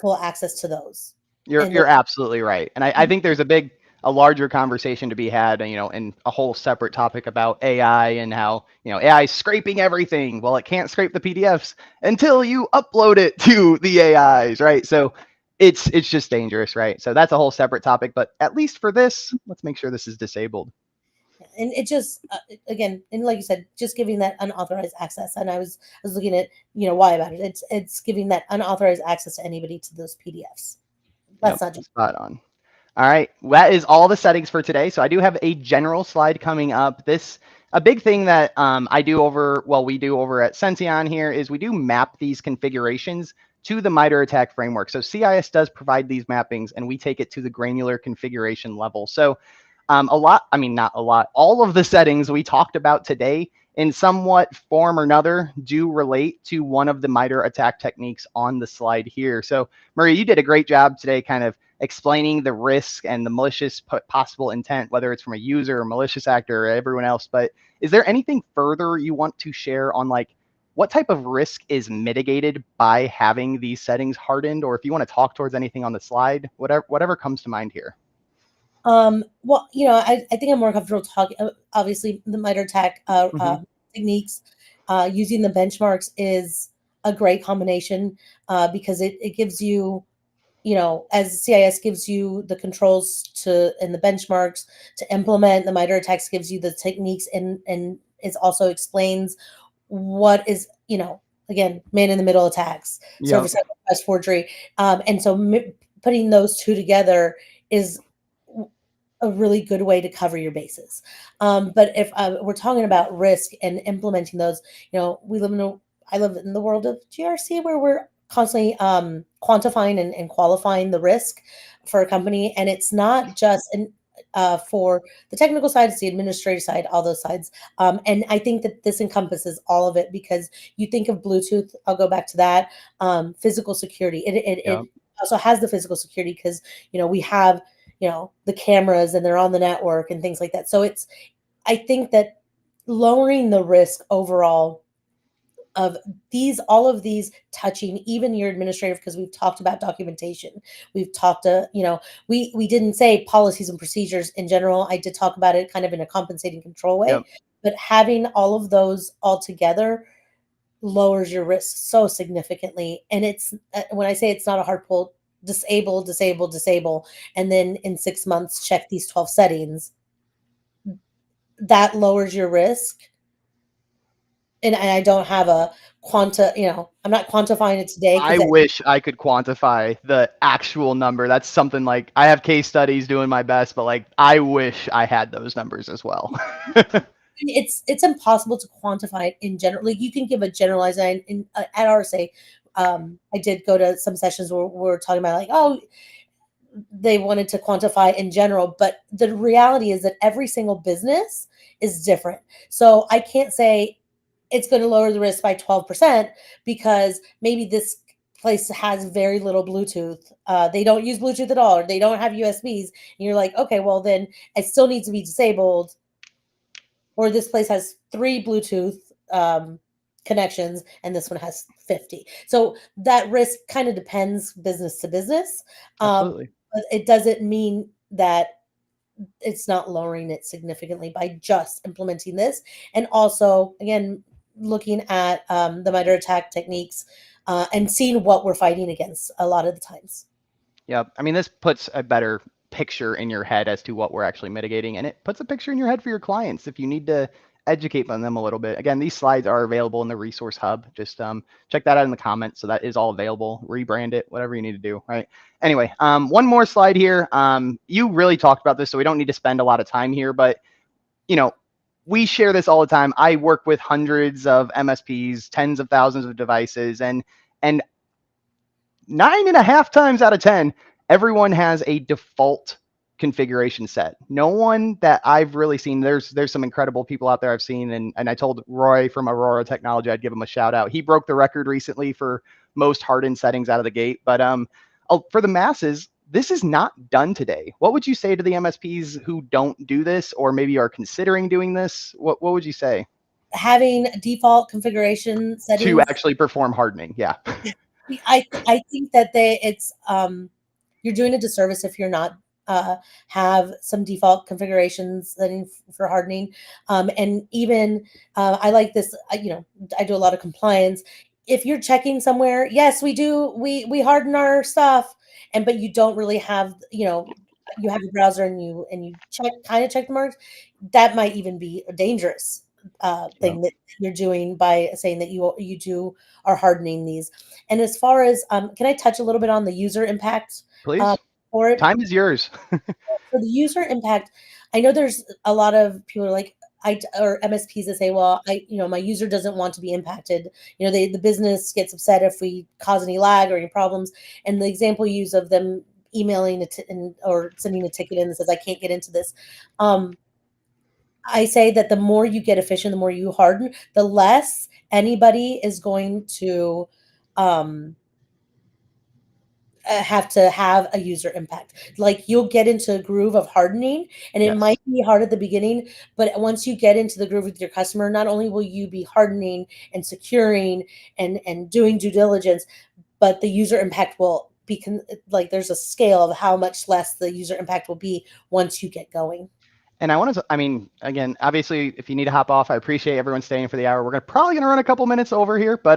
full access to those. You're absolutely right, and I think there's a larger conversation to be had, in a whole separate topic about AI and how AI is scraping everything. Well, it can't scrape the PDFs until you upload it to the AIs, right? So it's just dangerous, right? So that's a whole separate topic. But at least for this, let's make sure this is disabled. And it just again, and like you said, just giving that unauthorized access. And I was looking at why about it. It's giving that unauthorized access to anybody to those PDFs. Yep, That's not just spot on. All right, that is all the settings for today. So I do have a general slide coming up. A big thing that we do over at Senteon here is we do map these configurations to the MITRE ATT&CK framework. So CIS does provide these mappings, and we take it to the granular configuration level. So not a lot, all of the settings we talked about today in somewhat form or another do relate to one of the MITRE attack techniques on the slide here. So Maria, you did a great job today kind of explaining the risk and the malicious possible intent, whether it's from a user or malicious actor or everyone else. But is there anything further you want to share on like what type of risk is mitigated by having these settings hardened? Or if you want to talk towards anything on the slide, whatever comes to mind here. Well, I think I'm more comfortable talking. Obviously, the MITRE attack techniques, using the benchmarks is a great combination because it gives you, as CIS gives you the controls and the benchmarks to implement. The MITRE attacks gives you the techniques and it also explains what is, again, man in the middle attacks, server side request forgery, and so putting those two together is a really good way to cover your bases. But if we're talking about risk and implementing those, I live in the world of GRC where we're constantly quantifying and qualifying the risk for a company. And it's not just for the technical side, it's the administrative side, all those sides. And I think that this encompasses all of it because you think of Bluetooth, I'll go back to that, physical security. It also has the physical security because, we have the cameras and they're on the network and things like that. So I think that lowering the risk overall of all of these touching even your administrative, because we've talked about documentation. We've talked we didn't say policies and procedures in general. I did talk about it kind of in a compensating control way, but having all of those all together lowers your risk so significantly. And it's when I say it's not a hard pull, disable, and then in 6 months check these 12 settings, that lowers your risk. And I don't have a I'm not quantifying it today. I wish I could quantify the actual number. That's something like I have case studies doing my best, but like I wish I had those numbers as well. It's impossible to quantify it in general. Like you can give a generalized at RSA. I did go to some sessions where we're talking about like, oh, they wanted to quantify in general, but the reality is that every single business is different. So I can't say it's going to lower the risk by 12% because maybe this place has very little Bluetooth. They don't use Bluetooth at all, or they don't have USBs. And you're like, okay, well then it still needs to be disabled. Or this place has 3 Bluetooth connections and this one has 50. So that risk kind of depends business to business. Absolutely. But it doesn't mean that it's not lowering it significantly by just implementing this. And also, again, looking at the MITRE attack techniques and seeing what we're fighting against a lot of the times. Yep. I mean, this puts a better picture in your head as to what we're actually mitigating, and it puts a picture in your head for your clients if you need to educate on them a little bit. Again, these slides are available in the resource hub. Just check that out in the comments. So that is all available. Rebrand it, whatever you need to do. Right. Anyway, one more slide here. You really talked about this, so we don't need to spend a lot of time here, but we share this all the time. I work with hundreds of MSPs, tens of thousands of devices, and 9.5 times out of 10, everyone has a default configuration set. No one that I've really seen, there's some incredible people out there I've seen, and I told Roy from Aurora Technology I'd give him a shout out. He broke the record recently for most hardened settings out of the gate. But for the masses, this is not done today. What would you say to the MSPs who don't do this or maybe are considering doing this? What would you say? Having default configuration settings to actually perform hardening. Yeah. I think that you're doing a disservice if you're not have some default configurations setting for hardening. And even I like this. I do a lot of compliance. If you're checking somewhere, yes, we do. We harden our stuff, but you don't really have you have your browser and you check the marks. That might even be dangerous Yep. thing that you're doing by saying that you do are hardening these. And as far as can I touch a little bit on the user impact um, Please. for it? Time is yours. For the user impact, I know there's a lot of people are like or MSPs that say, well, my user doesn't want to be impacted. The business gets upset if we cause any lag or any problems. And the example you use of them emailing or sending a ticket in that says, I can't get into this. I say that the more you get efficient, the more you harden, the less anybody is going to um, have to have a user impact. Like you'll get into a groove of hardening, and it Yes. might be hard at the beginning, but once you get into the groove with your customer, not only will you be hardening and securing and doing due diligence, but the user impact will be like there's a scale of how much less the user impact will be once you get going. And I want to, I mean, again, obviously, if you need to hop off, I appreciate everyone staying for the hour. We're probably gonna run a couple minutes over here, but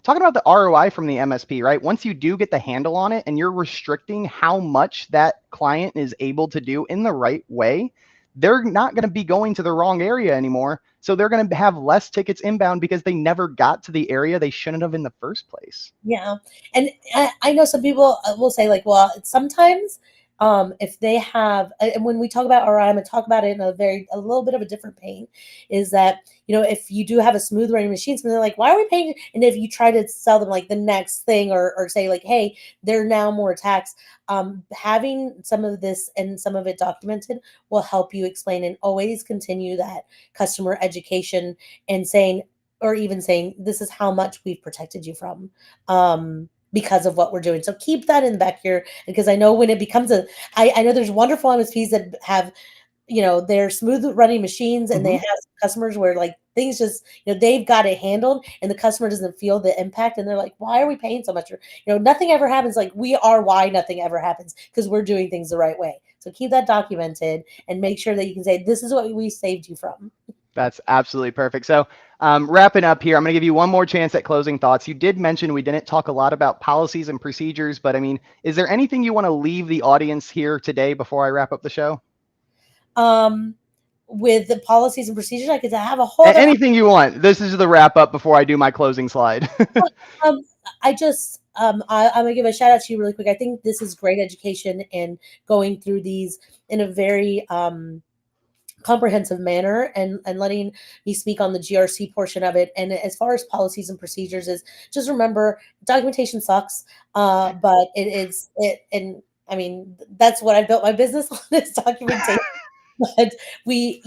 talking about the ROI from the MSP, right? Once you do get the handle on it, and you're restricting how much that client is able to do in the right way, they're not going to be going to the wrong area anymore. So they're going to have less tickets inbound because they never got to the area they shouldn't have in the first place. Yeah. And I know some people will say, like, well, sometimes if they have, and when we talk about RI, I'm going to talk about it in a little bit of a different pain, is that, if you do have a smooth running machine, they're like, why are we paying? And if you try to sell them like the next thing or say like, hey, there are now more attacks, having some of this and some of it documented will help you explain and always continue that customer education and saying, or even saying, this is how much we've protected you from because of what we're doing. So keep that in the back here, because I know when it becomes I know there's wonderful MSPs that have, they're smooth running machines, and they Mm-hmm. have customers where like things just, they've got it handled and the customer doesn't feel the impact. And they're like, why are we paying so much? Or, nothing ever happens. Like we are why nothing ever happens, because we're doing things the right way. So keep that documented and make sure that you can say, this is what we saved you from. That's absolutely perfect. So, wrapping up here, I'm going to give you one more chance at closing thoughts. You did mention we didn't talk a lot about policies and procedures, but I mean, is there anything you want to leave the audience here today before I wrap up the show? With the policies and procedures, I could have a whole other. Anything you want. This is the wrap up before I do my closing slide. um, I just I'm gonna give a shout out to you really quick. I think this is great education and going through these in a very comprehensive manner, and letting me speak on the GRC portion of it. And as far as policies and procedures is, just remember, documentation sucks, but and I mean, that's what I built my business on, is documentation. But we,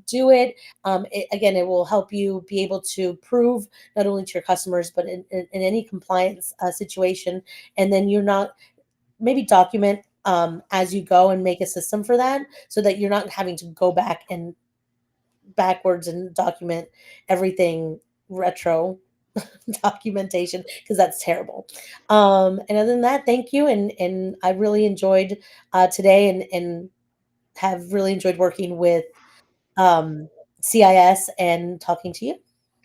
do it. Again, it will help you be able to prove not only to your customers, but in any compliance situation. And then you're not, maybe document as you go and make a system for that, so that you're not having to go back and backwards and document everything retro documentation, because that's terrible. And other than that, thank you. And I really enjoyed today, and have really enjoyed working with um, CIS and talking to you.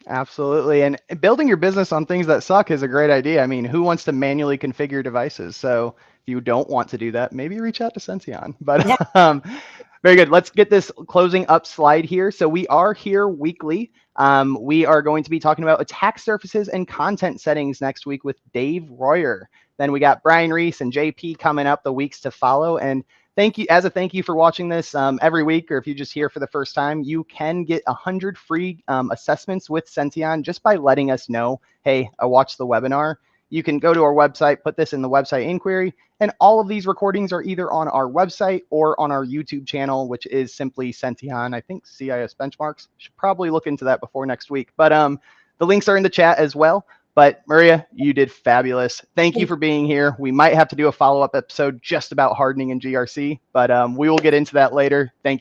Absolutely. And building your business on things that suck is a great idea. I mean, who wants to manually configure devices? So if you don't want to do that, maybe reach out to Senteon. But Yeah. very good. Let's get this closing up slide here. So we are here weekly. We are going to be talking about attack surfaces and content settings next week with Dave Royer. Then we got Brian Reese and JP coming up the weeks to follow. And thank you for watching this every week, or if you just here for the first time, you can get 100 free assessments with Senteon just by letting us know, hey, I watched the webinar. You can go to our website, put this in the website inquiry, and all of these recordings are either on our website or on our YouTube channel, which is simply Senteon. I think CIS Benchmarks. Should probably look into that before next week. But the links are in the chat as well. But Maria, you did fabulous. Thank you for being here. We might have to do a follow-up episode just about hardening and GRC, but we will get into that later. Thank you.